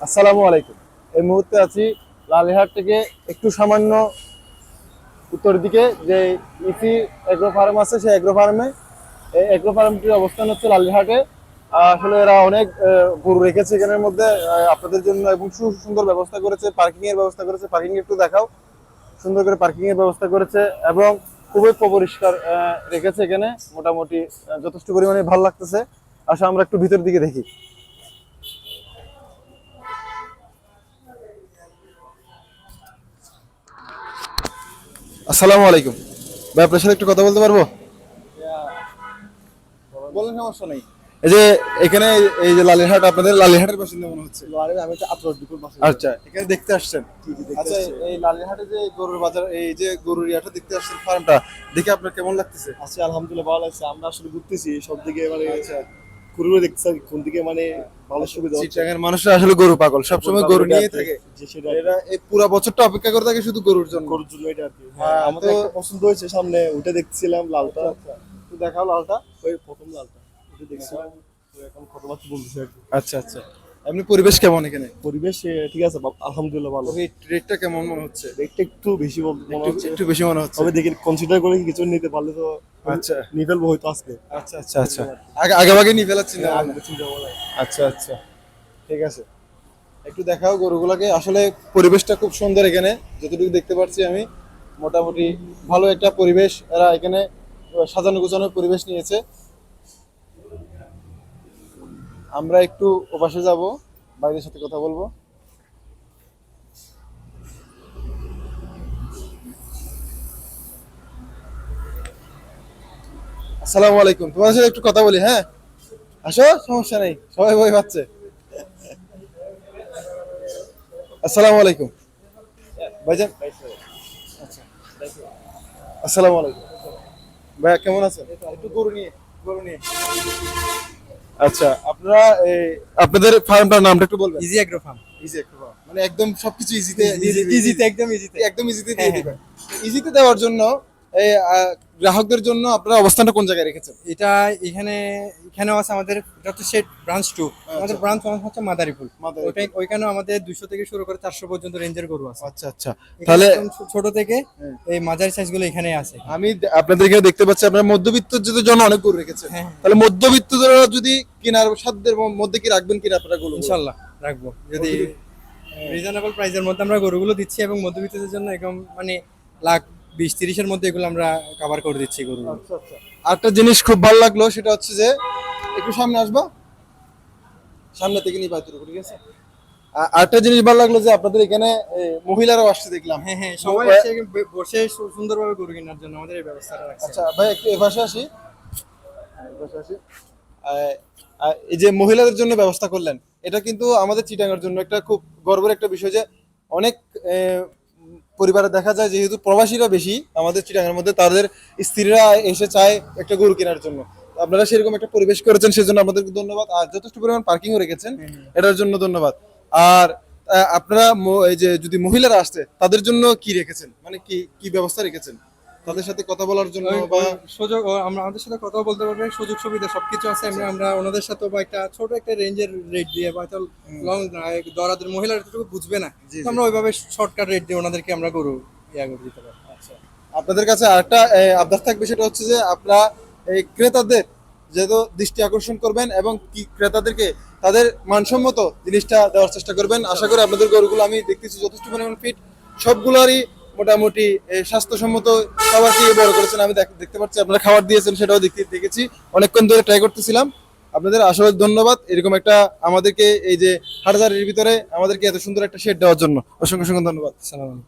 আসসালামু আলাইকুম। এই মুহূর্তে আছি লালহাট থেকে একটু সামান্য উত্তর দিকে যে ইসি এগ্রো ফার্ম আছে, সেই এগ্রো ফার্মে। এই এগ্রো ফার্মটির অবস্থান হচ্ছে লালহাটে। আসলে এরা অনেক গরু রেখেছে এখানের মধ্যে আপনাদের জন্য, এবং সুন্দর ব্যবস্থা করেছে, পার্কিং এর ব্যবস্থা করেছে। পার্কিং একটু দেখাও, সুন্দর করে পার্কিং এর ব্যবস্থা করেছে এবং খুবই পরিষ্কার রেখেছে এখানে। মোটামুটি যথেষ্ট পরিমাণে ভালো লাগতেছে। আসলে আমরা একটু ভিতর দিকে দেখি। আসসালামু আলাইকুম ভাই, আপনার সাথে একটু কথা বলতে পারবো? বলেন, সমস্যা নেই। এই যে এখানে, এই যে লালিহাট, আপনাদের লালিহাটের বাসিন্দা মনে হচ্ছে। আমি তো আতর বিপুল মাসে আচ্ছা, এখানে দেখতে আসছেন। আচ্ছা, এই লালিহাটে যে গরুর বাজার, এই যে গরুর ইয়াটা দেখতে আসছেন, ফার্মটা দেখে আপনার কেমন লাগতেছে? আছি আলহামদুলিল্লাহ, ভালো লাগছে। আমরা আসলে ঘুরতেছি সব দিকে, মানে ঘুরে দেখতেছি কোন দিকে মানে ভালো সুবিধা হচ্ছে। চিটাগাংয়ের মানুষরা আসলে গরু পাগল, সবসময় গরু নিয়ে থাকে। যে সেটা এরা এই পুরো বছরটা অপেক্ষা করে থাকে শুধু গরুর জন্য। গরুর জন্য এটা আর কি। হ্যাঁ, আমাদের তো একটা পছন্দ হয়েছে, সামনে ওটা দেখছিলাম লালটা। তো দেখাও লালটা। ওই প্রথম লালটা ওটা দেখছিলাম, তো এখন কথাবার্তা বলতেছি আর কি। আচ্ছা আচ্ছা, এমনি পরিবেশ কেমন এখানে? পরিবেশ ঠিক আছে, আলহামদুলিল্লাহ ভালো। এই রেটটা কেমন মনে হচ্ছে? রেটটা একটু বেশি মনে হচ্ছে। একটু বেশি মনে হচ্ছে। তবে দেখি কনসিডার করে কিছু নিতে পারলে তো আচ্ছা নিয়ে ফেলবো হয়তো আজকে। আচ্ছা আচ্ছা আচ্ছা, আগে ভাগে নিয়ে ফেলাচ্ছি না? আগে চিন্তা ভাবনা। আচ্ছা আচ্ছা, ঠিক আছে। একটু দেখাও গরুগুলাকে। আসলে পরিবেশটা খুব সুন্দর এখানে, যতটুকু দেখতে পাচ্ছি আমি। মোটামুটি ভালো একটা পরিবেশ, এরা এখানে সাজানো গোছানো পরিবেশ নিয়েছে। আমরা একটু ওপাশে যাব, বাইরের সাথে কথা বলবো। আসসালামু আলাইকুম, তোমার সাথে একটু কথা বলি। হ্যাঁ, আসো, সমস্যা নেই, সবাই ভয় পাচ্ছে। আসসালামু আলাইকুম ভাইজান। আচ্ছা, আসসালামু আলাইকুম ভাইয়া, কেমন আছেন? একটু গরু নিয়ে। আচ্ছা, আপনারা আপনাদের ফার্মটার নামটা একটু বলবেন? Easy agro farm. ইজি একটা ফার্ম, মানে একদম সবকিছু ইজিতে ইজিতে একদম ইজিতে। একদম ইজিতে দিয়ে হ্যাঁ, দিবেন। ইজিতে দেওয়ার জন্য এই গ্রাহকদের জন্য আপনারা অবস্থানটা কোন জায়গায় রেখেছেন? এটা এখানেও আছে আমাদের, এটা হচ্ছে সেট ব্রাঞ্চ 2। আমাদের ব্রাঞ্চ 1 হচ্ছে মাদারীপুর। ওটাই, ওইখানেও আমাদের 200 থেকে শুরু করে 400 পর্যন্ত রেঞ্জের গরু আছে। আচ্ছা আচ্ছা, এখানে তাহলে একদম ছোট থেকে এই মাঝারি সাইজ গুলো এখানেই আছে। আমি আপনাদের এখানে দেখতে পাচ্ছি আপনারা মধ্যবিত্তের জন্য অনেক গরু রেখেছেন। হ্যাঁ। তাহলে মধ্যবিত্তরা যদি কেনার সাধ্যের মধ্যে কি রাখবেন কিনা আপনারা গরু? ইনশাআল্লাহ রাখবো, যদি রিজনেবল প্রাইসের মধ্যে আমরা গরুগুলো দিচ্ছি, এবং মধ্যবিত্তদের জন্য একদম মানে লাখ 20-30 এর মধ্যে এগুলো আমরা কভার করে দিচ্ছি গরুগুলো। আচ্ছা আচ্ছা, আরেকটা জিনিস খুব ভালো লাগলো, সেটা হচ্ছে যে একটু সামনে আসবা, সামনে থেকে নিবা তোর, ঠিক আছে? আরেকটা জিনিস ভালো লাগলো যে আপনাদের এখানে মহিলারাও আসছে দেখলাম। হ্যাঁ হ্যাঁ, সবাই এসে বসে সুন্দরভাবে গরু কেনার জন্য আমাদের এই ব্যবস্থাটা রাখছে। আচ্ছা ভাই, একটু এপাশে আসি। এই যে মহিলাদের জন্য ব্যবস্থা করলেন, এটা কিন্তু আমাদের চিটাগাংয়ের জন্য একটা খুব গর্বের একটা বিষয় যে অনেক পরিবারে দেখা যায়, যেহেতু প্রবাসীরা বেশি আমাদের চিটাগাংয়ের মধ্যে, তাদের স্ত্রীরা এসে চায় একটা গরু কেনার জন্য। আপনারা সেরকম একটা পরিবেশ করেছেন, সেজন্য আপনাদেরকে ধন্যবাদ। আর যথেষ্ট পরিমাণ পার্কিংও রেখেছেন, এটার জন্য ধন্যবাদ। আর আপনারা এই যে যদি মহিলারা আসছে তাদের জন্য কি রেখেছেন, মানে কি কি ব্যবস্থা রেখেছেন তাদের সাথে কথা বলার জন্য? বা সুযোগ, আমরা আমাদের সাথে কথা বলতে পারবে, সুযোগ সুবিধা সবকিছু আছে। আমরা ওনাদের সাথে বা একটা ছোট একটা রেঞ্জের রেট দিয়ে, বা লং দরাদের মহিলারা একটু বুঝবে না, তো আমরা ওইভাবে শর্টকাট রেট দিয়ে ওনাদেরকে আমরা গরু করে দিতে পারি। আচ্ছা, আপনাদের কাছে আরেকটা আবদার থাকবে, সেটা হচ্ছে যে আপনারা এই ক্রেতাদের যেহেতু দৃষ্টি আকর্ষণ করবেন, এবং কি ক্রেতাদেরকে তাদের মানসম্মত জিনিসটা দেওয়ার চেষ্টা করবেন। আশা করি আপনাদের গরুগুলো আমি দেখতেছি যথেষ্ট পরিমাণ ফিট, সবগুলোরই মোটামুটি স্বাস্থ্যসম্মত খাবার দিয়ে বড় করেছেন। আমি দেখতে পাচ্ছি আপনারা খাবার দিয়েছেন, সেটাও দেখেছি, অনেকক্ষণ ধরে ট্রাই করতেছিলাম। আপনাদের আসলে ধন্যবাদ এরকম একটা আমাদেরকে, এই যে হাটবাজারের ভিতরে আমাদেরকে এত সুন্দর একটা শেড দেওয়ার জন্য অসংখ্য অসংখ্য ধন্যবাদ। সালাম।